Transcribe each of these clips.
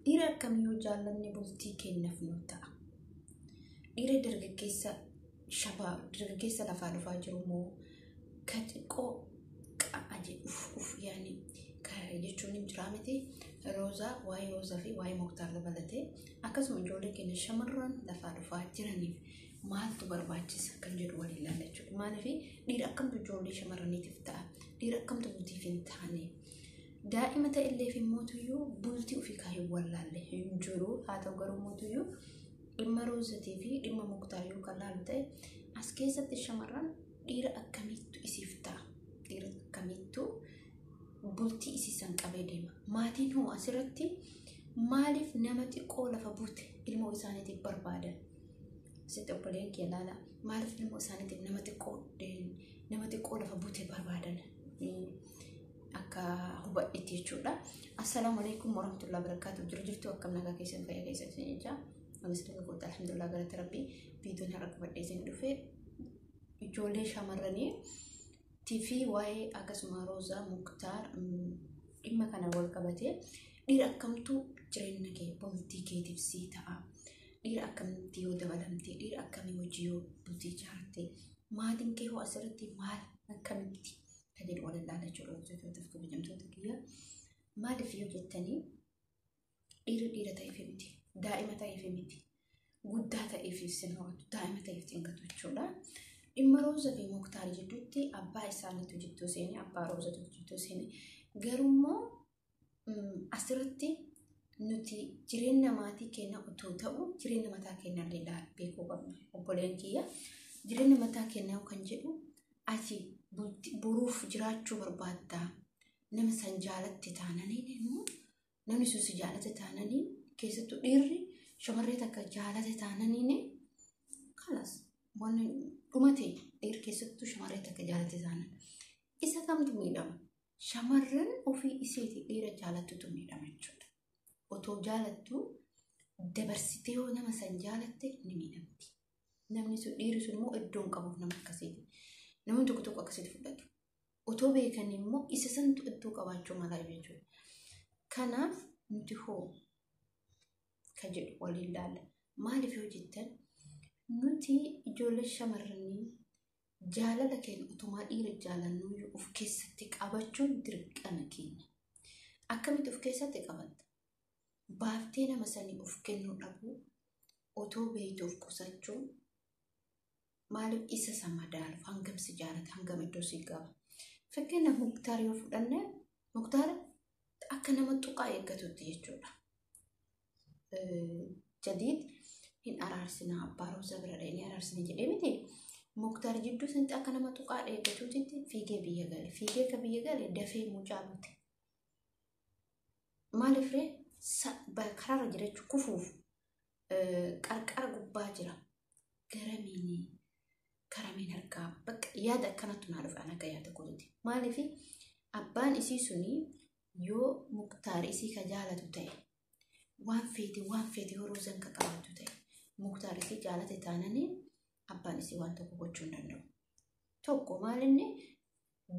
dhiira akkamiyyuu jaallanne bultii kennaaf nu ta'a. Dhiira dargaggeessa lafaa dhufaa jiru moo ka xiqqoo qa'aje uf yaani jechuun hin jira miti. Roozaa waa'ee Roozaa fi waa'ee Muktaar dabalatee akkasuma ijoollee keenya shamarran lafaa dhufaa jiraniif maaltu barbaachisa kan jedhu waliin ilaalla. Maaliif dhiira akkamtu ijoollee shamarraniitiif ta'a? Dhiira akkamtu bultiif hin taane? Daa'ima ta'ellee fi mootuyyuu bultii ofii kaayyuu wallaalle hin jiru. Haa ta'u garuu mootuyyuu dhimma Roozatii fi dhimma Muktaaryuu kan laalu ta'e as keessatti shamarran dhiira akkamiittu isiif ta'a? Dhiira akkamiittu bultii isiisan qabee deema? Maatiin hoo asirratti maaliif nama xiqqoo lafa buute ilmoo isaaniitiif barbaadan? Sitti obboleen kee ilaala. Maaliif ilmoo isaaniitiif nama xiqqoo lafa buute barbaadan? Akka hubadhetti jechuudha. Assalaamu alaykum warahmatullahi wabarakatuh. Jirtu akkam nagaa keessan fayyaa keessatti jecha. Musliima qoota alhamdulillah galata rabbii viidiyoon har'a qabadhee isin dhufe ijoollee shamarranii TV waa'ee akkasuma Roozaa Muktaar dhimma kana wal qabatee dhiira akkamtu jireenya kee bultii keetiif sii ta'a? Dhiira akkamitti yoo dabalamte? Dhiira akkamii hojii yoo bultii ijaarte? Maatiin kee hoo asirratti maal akkamitti kan jedhu wal ilaalla jiru. Hojjetootaaf kabajamtoota kiyya maaliif yoo jettanii dhiira ta'eef miti, daa'ima ta'eef miti, guddaa ta'eef sinawatu, daa'ima ta'eef xingatu jechuudha. Dhimma Roozaa fi Muktaar jidduutti abbaa isaaniitu jidduu seenee, abbaa Roozaatu jidduu seenee. Garuummoo asirratti nuti jireenya maatii keenya otoo ta'u jireenya mataa keenya illee beekuu qabna. Obboleen kiyya jireenya mataa keenya kan jedhu ati buruuf jiraachuu barbaadda. Nama san jaalatte taananii immoo namni sun si jaalate taananii keessattuu dhiirri shamarree takka jaalate taananii kalas waan dhumate dhiirri keessattuu shamarree takka jaalate taanan isa kamtu miidhama? Shamarran ofii iseeti dhiira jaalattutu miidhama jechuudha. Otoo jaalattu dabarsitee yoo nama san jaalatte ni miidhamti. Namni sun dhiirri sun immoo iddoon qabuuf nama akkasiiti. Namni tokko akkasitti fudhatu. Otoo beekan immoo isa santu iddoo qabaachuu malaa jechuudha. Kanaaf nuti hoo kan jedhu waliin ilaalla. Maaliif yoo jettan nuti ijoollee shamarranii jaalala keenya utumaa dhiira jaalannuu of keessatti qabachuun dirqama keenya. Akkamitti of keessatti qabatta? Baaftee nama sanii of kennuu dhabuu, otoo beektu of qusachuun maaliif isa samadaaluuf hangam si jaalata, hangam iddoo si qaba. Fakkeenyaaf Muktaar yoo fudhanne Muktaar akka nama tuqaa eeggatutti jechuudha. Jadiid hin araarsinaa abbaa Roozaa bira dhaqnee araarsine jedhee miti. Muktaar jidduu sanatti akka nama tuqaa eeggatutti fiigee biyya gale. Fiigee ka biyya gale dafee mucaa bute. Maaliif karaarra jira jechuun kufuuf qarqara gubbaa jira. Karamiin harkaa bakka yaada akkanattu naa dhufe akka yaada kootti. Maaliif abbaan isii suni yoo Muktaar isii ka jaalatu ta'e waan feete yoo Roozaan ka qabatu ta'e Muktaar isii jaalate taananii abbaan isii waan tokko gochuu hin danda'u. Tokko maalinni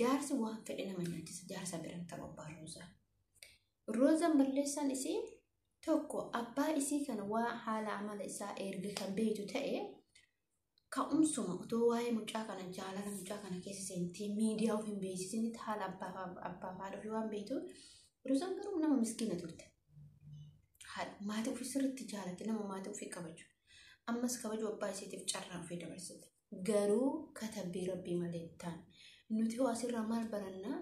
jaarsi waan fedhe nama nyaachisa. Jaarsa biraan ta'u abbaa Roozaa. Roozaan balleessaan isii tokko abbaa isii kana waa haala amala isaa erga kan beektu ta'e ka'umsuma otoo waa'ee mucaa kana jaalala mucaa kana keessa seentii miidiyaa of hin beeksisinitti haala abbaa haadha ofii waan beektu. Roozaan garuu nama miskiina turte. Maatii ofii sirriitti jaalatte nama maatii ofii kabaju. Ammas kabaju abbaa isiitiif carraa ofii dabarsite. Garuu katabbii rabbii malee ta'an. Nuti hoo asirraa maal barannaa?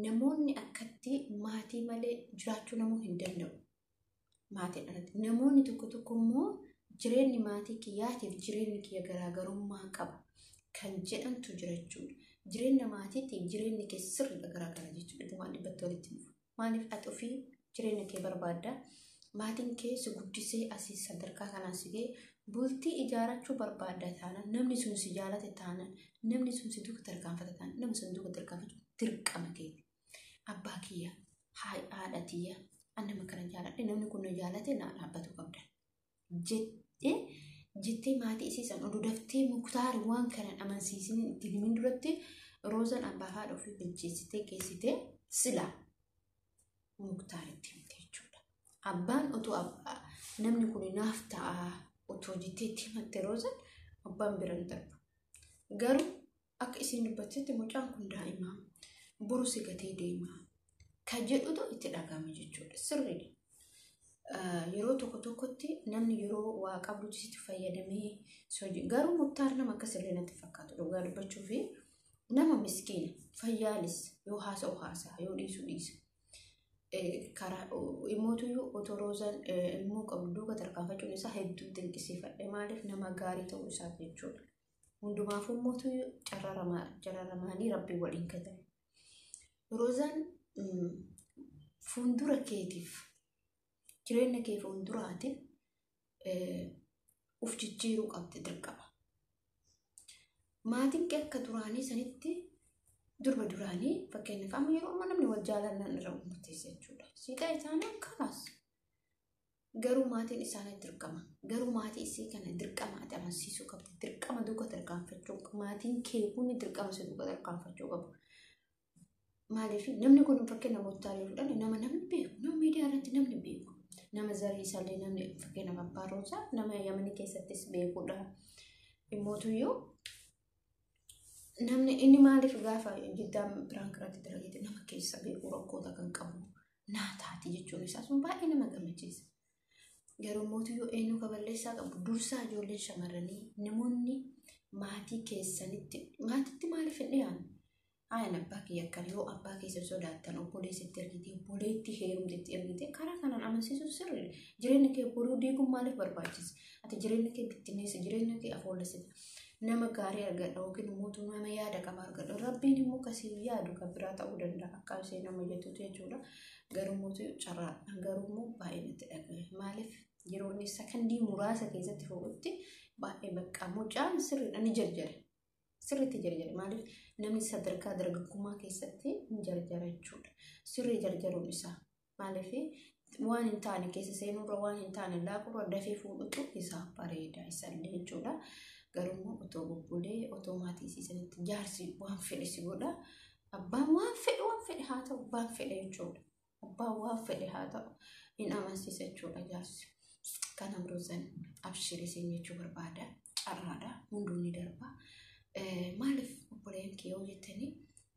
Namoonni akkatti maatii malee jiraachuu namuu hin danda'u. Maatii dhalate. Namoonni tokko immoo jireenyi maatii kiyyaatiif jireenyi kiyya garaagarummaa qaba kan jedhantu jira jechuudha. Jireenya maatiitiif jireenyi kee sirriidha garaagara jechuudha. Waan dhibbatti walitti dhufu. Maaliif ati ofii jireenya kee barbaadda? Maatiin kee si guddisee asii sadarkaa kanaan si ga'e bultii ijaarachuu barbaadda taanaan namni sun si jaalate taanaan namni sun si duuka tarkaanfata taanaan namni sun duuka tarkaanfatu dirqama keeti. Abbaa kiyya haadha tiyya nama kana jaaladhe namni kun na jaalate naa dhaabbatu qabda. Jettee maatii isiisan oduu daftee Muktaar waan kana amansiisin itti himin duratti Roozaan abbaa haadha ofii bilcheessitee geessitee sila Muktaar itti himte jechuudha. Abbaan otoo namni kun naaf ta'a otoo jetteetti himatte Roozaan abbaan biraan darba. Garuu akka isin dubbattetti mucaan kun daa'ima boru si gatee deema. Kan jedhutu itti dhagahame jechuudha. Sirriidha. Yeroo tokko tokkotti namni yeroo waa qabdutti sitti fayyadamee soji. Garuu Muktaar nama akka sirrii natti fakkaatu dhugaa dubbachuu fi nama miskiina fayyaalis yoo haasa'u haasa'a yoo dhiisu dhiisa. Karaa imootuyyuu otoo Roozaan ilmoo qabdu duuka tarkaanfachuun isaa hedduu dinqisiifadhe. Maaliif nama gaarii ta'uu isaa jechuudha. Hundumaafuu imootuyyuu carraramaanii rabbii waliin katame. Roozaan fuuldura keetiif jireenya kee fuulduraatiif uf jijjiiruu qabdi dirqama. Maatiin kee akka duraanii sanitti durba duraanii fakkeenyaaf amma yeroo amma namni wal jaalannaan irra murteessa jechuudha. Siidaa isaanii akkanaas. Garuu maatiin isaanii dirqama. Garuu maatii isii kana dirqama ati amansiisuu qabdi. Dirqama duuka tarkaanfachuu qabu. Maatiin kee kun dirqama si duuka tarkaanfachuu qabu. Maaliif namni kun fakkeenya Muktaar yoo fudhanne nama namni beeku. Nama miidiyaa irratti namni beeku. Nama zarii isaallee namni fakkeenya abbaa Roozaa nama Yamanii keessattis beekudha. Imootuyyuu namni inni maaliif gaafa jiddaan biraan kiraatti dalageeti nama keessa beeku rakkoota kan qabu naa taati jechuun isaa sun baay'ee nama gammachiisa. Garuu imootuyyuu eenyu kaballeessaa qabu dursaa ijoolleen shamarranii namoonni maatii keessanitti maatitti maaliif hin dhiyaanne? Ayan abbaa kiyya akkan yoo abbaa keessa sodaattan obboleessitti ergitee obboleetti heerumtetti ergitee karaa kanaan amansiisuu sirriidha. Jireenya kee boruu diiguun maaliif barbaachisa? Ati jireenya kee bittinneessa jireenya kee afoollessita. Nama gaarii argadha yookiin immoo nama yaada qaba argadha. Rabbiin immoo kasii yaadu kan biraa ta'uu danda'a. Akka ishee nama jettutu jechuudha. Garuu immoo carraadha. Garuu immoo baay'ee natti dhagahame. Maaliif yeroo inni sakandii muraasa keessatti fuudhutti baay'ee bakka mucaan sirriidha ni jarjare. Sirriitti jarjare. Maaliif namni sadarkaa dargaggummaa keessatti ni jarjara jechuudha. Sirrii jarjaruun isaa maaliif waan hin taane keessa seenurra waan hin taane laaqurra dafee fuudhutu isaa bareeda isallee jechuudha. Garuu immoo otoo bubbulee otoo maatii isiisanitti jaarsi waan fedhe si godha. Abbaan waan fedhe haa ta'u abbaan fedhe jechuudha. Abbaan waan fedhe haa ta'u hin amansiisa jechuudha jaarsi. Kana Roozaan abshiri siin jechuu barbaada. Carraadha hunduu ni darba. Maaliif obboleen kee yoo jettanii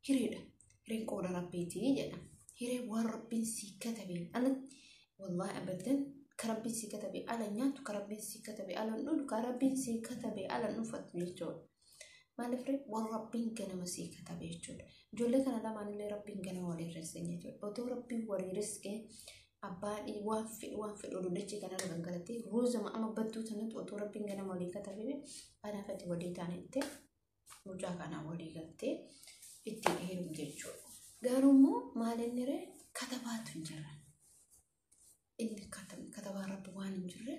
hiriidha. Hireen qooda rabbiitii jedha. Hireen waan rabbiin sii katabeen alatti wallaahi abadan karabbiin sii katabee ala nyaatu karabbiin sii katabee ala dhudhu karabbiin sii katabee ala dhufatu jechuudha. Maaliif waan rabbiin ganama sii katabee jechuudha. Ijoollee kana lamaanillee rabbiin ganama walii riskee jechuudha. Otoo rabbiin walii riskee abbaan waan fedhu dudachii kanarra gangalattee Roozaa amma badduu sanatti otoo rabbiin ganama walii katabee anaaf ati walii taanettee mucaa kanaa walii galtee itti heerumte jechuudha. Garuu immoo maalinni katabaatu hin jirre. Inni katabaa rabbi waan hin jirre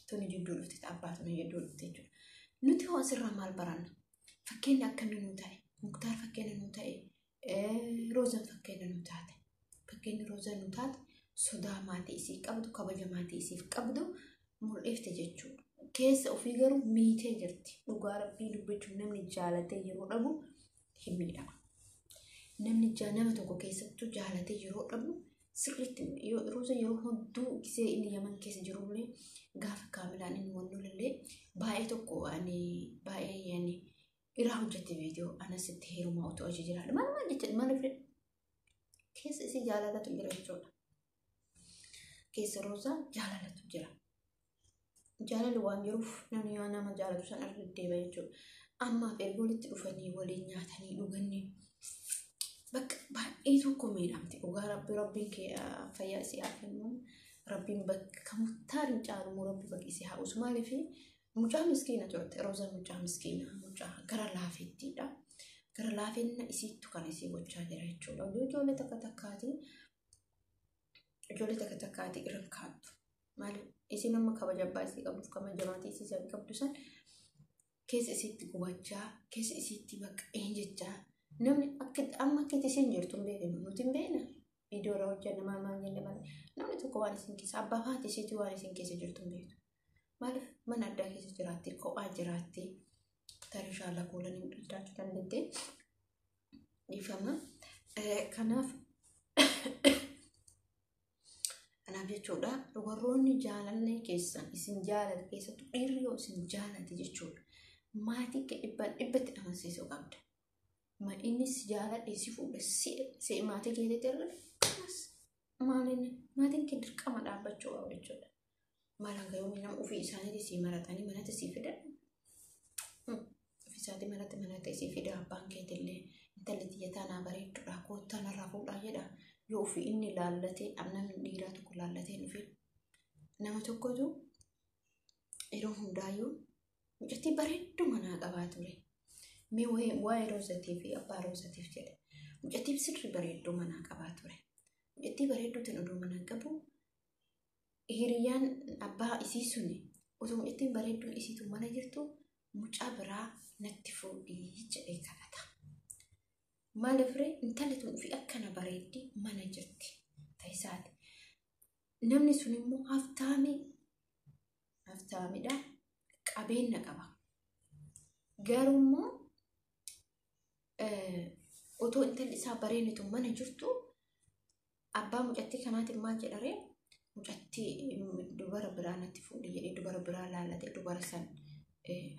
tuni jidduu dhufte abbaa tuni jidduu dhufte jechuudha. Nuti hoo asirraa maal baranna? Fakkeenya akkamii nu ta'e? Muktaar fakkeenya nu ta'e? Roozaan fakkeenya nu taate? Fakkeenya Roozaan nu taate sodaa maatii isii qabdu kabaja maatii isiif qabdu mul'ifte jechuudha. Keessa ofii garuu miitee jirti. Dhugaa rabbii dubbachuun namni jaalatee yeroo dhabu hin miidhama. Namni nama tokko keessattuu jaalatee yeroo dhabu sirriitti Roozaa yeroo hunduu gisee inni Yaman keessa jirullee gaafa kaamilaan inni wannullee baay'ee tokko baay'ee yaani irraa hojjette viidiyoo anasitti heerumaa otoo hojii jiraadha. Maal jechuudha maaliif keessa isii jaalalatu jira jechuudha. Keessa Roozaa jaalalatu jira. Jaalala waan jiruuf namni waan nama jaalatu sana irra deddeebi'a jechuudha. Ammaaf erga walitti dhufanii waliin nyaatanii dhuganii bakka baay'ee tokko miidhamte. Dhugaa rabbiin kee fayyaa isii haa kennu. Rabbiin bakka Muktaar hin caalu rabbi bakki isii haa usu. Maaliif mucaa miskiina turte. Roozaan mucaa miskiina mucaa gara laafettiidha. Gara laafenna isiittu kan isii gochaa jira jechuudha. Ijoollee takka takkaati irra kaattu. Maaliif isin nama kabaja abbaa isii qabduuf kabaja maatii isii qabdu san keessa isiitti gubachaa keessa isiitti bakka eenjechaa namni amma akka isin jirtu hin beeknu nuti hin beekna viidiyoo irraa hojjanna maal jenne malee namni tokko waan isin keessa abbaa haati isiitti waan isin keessa jirtu hin beektu. Maaliif mana addaa keessa jiraatti kophaa jiraatti tarii shaallaa koolanii jiraachuu dandeettee dhiifama. Kanaaf. Kanaaf jechuudha warroonni jaalallee keessan isin jaalatu keessattuu dhiirri yoo isin jaalate jechuudha. Maatii kee dhibbatti amansiisuu qabda. Innis jaaladhe si fuudha si maatii keetiitti erga maatiin kee dirqama dhaabbachuu qabu jechuudha. Maal hanga yoomii nama ofii isaaniitii si maratanii manatti si fidan. Ofii isaatii manatti si fida abbaan keetillee intalli xiyyataa naa bareedduudha koottaa narraa fuudhaa jedha. Yoo ofii inni laallatee namni dhiiraa tokko laallatee dhufe nama tokkotu yeroo hundaayyuu mucattii bareedduu manaa qabaa ture. Mee waa'ee Roozatii fi abbaa Roozatiif jedhe mucattii sirrii bareedduu manaa qabaa ture. Mucattii bareedduutiin oduu manaa qabu hiriyyaan abbaa isii suni otoo mucattiin bareedduun isiitu mana jirtu mucaa biraa natti fuudhii jedhee kadhata. Maalifree intalli tun ofii akkana bareeddi mana jirti ta'isaati. Namni sun immoo haftaamidha qabeenya qaba. Garuu immoo otoo intalli isaa bareednitu mana jirtu abbaa mucattii kanaatiin maal jedharee mucattii dubara biraa natti fuudhi jedhee dubara biraa laallatee dubara san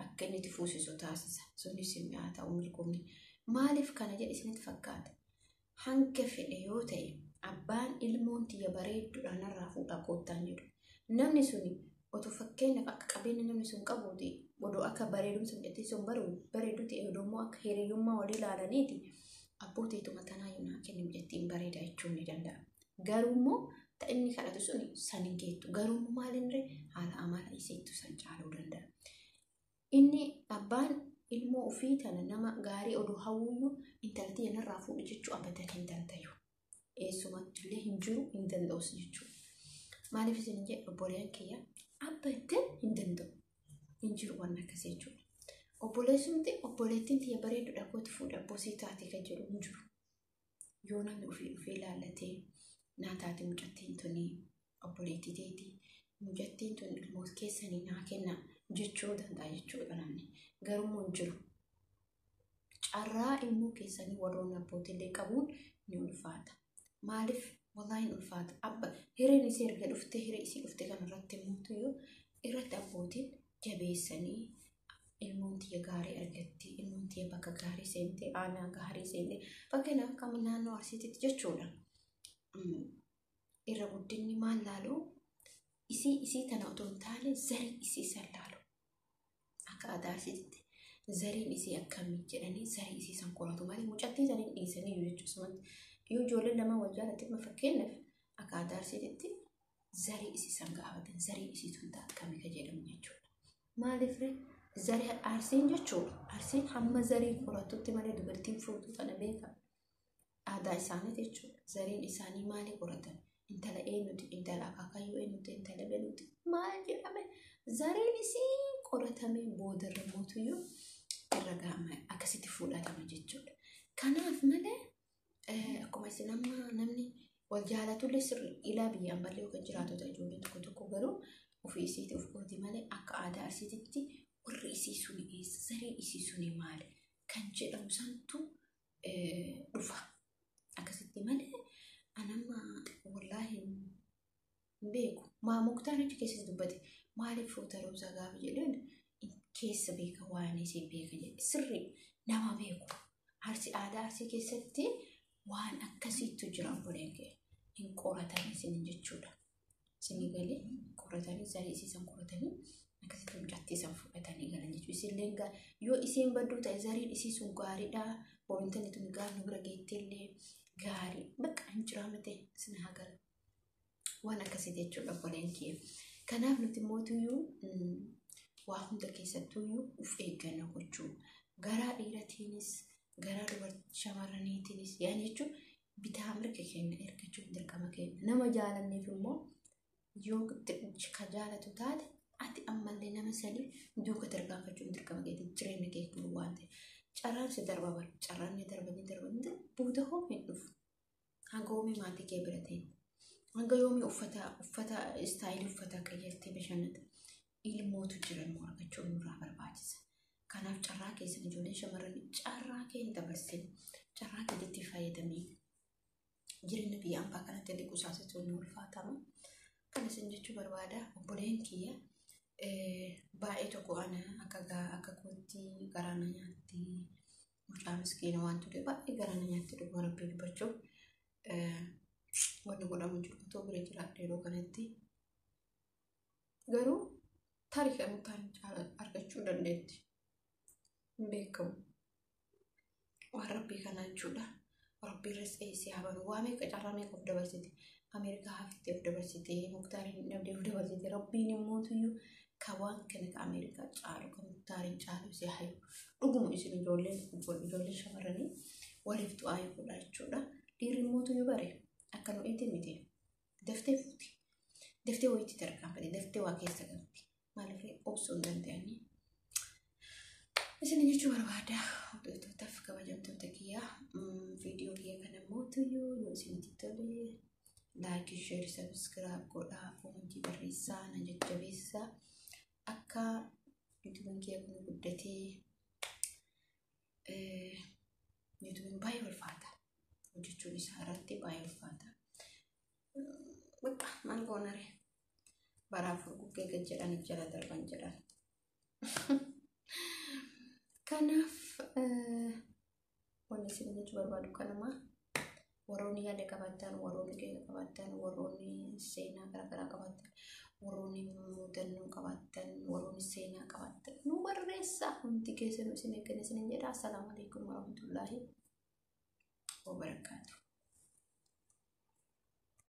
akka inni itti fuusisu taasisa. Sunis haa ta'u milkoomni. Maaliif kana jedhe isinitti fakkaata? Hanga fedhe yoo ta'e abbaan ilmoon tiyya bareedduudhaan narraa fuudhaa koottaan jedhu. Namni suni otoo fakkeenyaaf akka qabeenya namni sun qabuuti odoo akka bareedumsa mucattii sun bareedduu ta'e odoo immoo akka hiriyyummaa walii ilaalaniiti abbootiitu matanaa yoonaa kenni mucattiin bareedaa jechuun ni danda'a. Garuu immoo ta'inni kadhatu suni san hin geettu. Garuu immoo maalinree haala amala isiittu san caaluu danda'a. Inni abbaan ilmoo ofii tana nama gaarii oduu hawwuu intaltii narraa fuudhu jechuu abadan hin danda'u. Eessumatti illee hin jiru hin danda'us jechuudha. Maaliif isin jedhu obboleen kiyya abadan hin danda'u. Hin jiru waan akkasii jechuudha. Obboleessumti obboleettiin tiyya bareedduudha kooti fuudha abbootii taatee kan jedhu hin jiru. Yoo namni ofii ilaallatee naa taate mucattiin tuni obboleettii teetii mucattiin tun ilmoo keessanii naa kenna jechuu danda'a jechuudha namni. Garuu hin jiru. Carraa ilmoo keessanii warroonni abbootillee qabuun ni ulfaata. Maaliif walaa hin ulfaata? Hireen isii erga dhuftee hiree isii dhuftee kanarratti muutuyyuu irratti abbootiin jabeessanii ilmoon tiyya gaarii argatti, ilmoon tiyya bakka gaarii seentee, aanaa gaarii seentee fakkeenyaaf akka naannoo Arsiititti jechuudha. Irra guddinni maal laaluu? Isii tana otoo hin taane zarii isii san laalu. Akka aadaa Arsiititti zariin isii akkamii jedhanii zarii isii san qoratu malee mucattii saniin dhiisanii jechuudha. Yoo ijoolleen lama wal jaalatti fakkeenyaaf akka aadaa Arsiititti zarii isii san gaafatan zarii isii tun akkamii ka jedhamu jechuudha. Maaliif zarii Arsiin jechuudha. Arsiin hamma zarii qoratutti malee dubartiin fuutuu tana beeka. Aadaa isaanii jechuudha. Zariin isaanii maali qoratan? Intala eenyuti? Intala akaakayyuu eenyuti? Intala beeluuti? Maal jedhame? Zariin isii qoratamee boodarra mootuyyuu irra gaama akkasitti fuudhatama jechuudha. Kanaaf malee akkuma isin namni wal jaalatullee sirrii ilaa biyyaan ballee yookaan jiraatota ijoollee tokko garuu ofii isiiti of gooti malee akka aadaa Arsiititti warri isii suni eessa? Zariin isii suni maali? Kan jedhamu santu dhufa. Akkasitti malee anamma wallaahi hin beeku. Muktaan achi keessatti dubbate maaliif fuuta Roozaa gaafa jedhan keessa beeka waan isii beeka jedhe sirrii nama beeku. Aadaa Arsii keessatti waan akkasiitu jira obboleen kee hin qoratanii isin jechuudha. Isin galee qoratanii zarii isiisan qoratanii akkasitti mucattii san fudhatanii galan jechuudha. Isinillee yoo isiin badduu ta'e zariin isii sun gaariidha. Boontalli tun gaarii bira geetteellee gaarii bakka hin jiraamate isin hagala. Waan akkasitti jechuudha obboleen kee. Kanaaf nuti mootuyyuu waa hunda keessattuyyuu uf eeggannoo gochuu. Garaa dhiiratiinis garaa dubartii shamarraniitiinis yaani jechuun bitaa mirga keenya ergachuun dirqama keenya. Nama jaalanneef immoo yoo ka jaalatu taate ati ammallee nama sanii duuka tarkaanfachuun dirqama keenya jireenya kee bulu waan ta'e. Carraan si darbaban carraan ni darbanii buuta hoo hin dhufu. Hanga hoomii maatii kee bira ta'e. Hanga yoomii uffata istaayilii uffataa qayyartee bashannata. Ilmootu jiran argachuun nurraa barbaachisa. Kanaaf carraa keessan ijoolleen shamarranii carraa kee hin dabarsin. Carraa keetitti fayyadamee jireenya biyya ambaa kanatti illee qusaasatu ni ulfaatama. Kan isin jechuu barbaada obboleen kiyya baay'ee tokko ana akka kootti garaana nyaatti mucaa miskiina waan ture baay'ee garaana nyaatti dhuguma rabbii dubbachuu wanni godhamu jiru otoo bira jiraadhe yeroo kanatti garuu taarika nutaan argachuu dandeetti hin beekamu waan rabbii kana jechuudha. Rabbii irratti haban waamee qacarramee qof dabarsite Ameerikaa hafitti of dabarsite Muktaarin dhabdee of dabarsite rabbiin immoo tuyyuu kawaan kana ka Ameerikaa caalu kan Muktaarin caalu si hayu dhuguma isin ijoolleen shamarranii waliif du'aa godhaa jechuudha. Dhiirri immoo tuyyuu bare akka nu eetiin miti daftee fuuti daftee wayiitti tarkaanfate daftee waa keessa galti maaliif obsuu hin danda'anii. Isin jechuu barbaada hordoftootaf kabajamtoota kiyyaa viidiyoo kiyya kana mootuyyuu yoo isinitti tole laayikii sheerii sabiskiraayib godhaa komentii barreessaa na jajjabeessaa akka yuutuubiin kiyya kun guddatee yuutuubiin baay'ee ulfaata hojjechuun isaa irratti baay'ee ulfaata bakka maal goonare baraaf urguggee gad jedhan jala darban jedhan. Kanaaf wanni isin jechuu barbaadu kanuma warroonni yaada qabaatan warroonni keessa qabaatan warroonni seenaa garaagaraa qabaatan warroonni mudannoo qabaatan warroonni seenaa qabaatan nu barreessaa hundi keessanuu isin eegganne isin jedha. Assalaamu alaikum warahmatullaahi wabarakaatuh.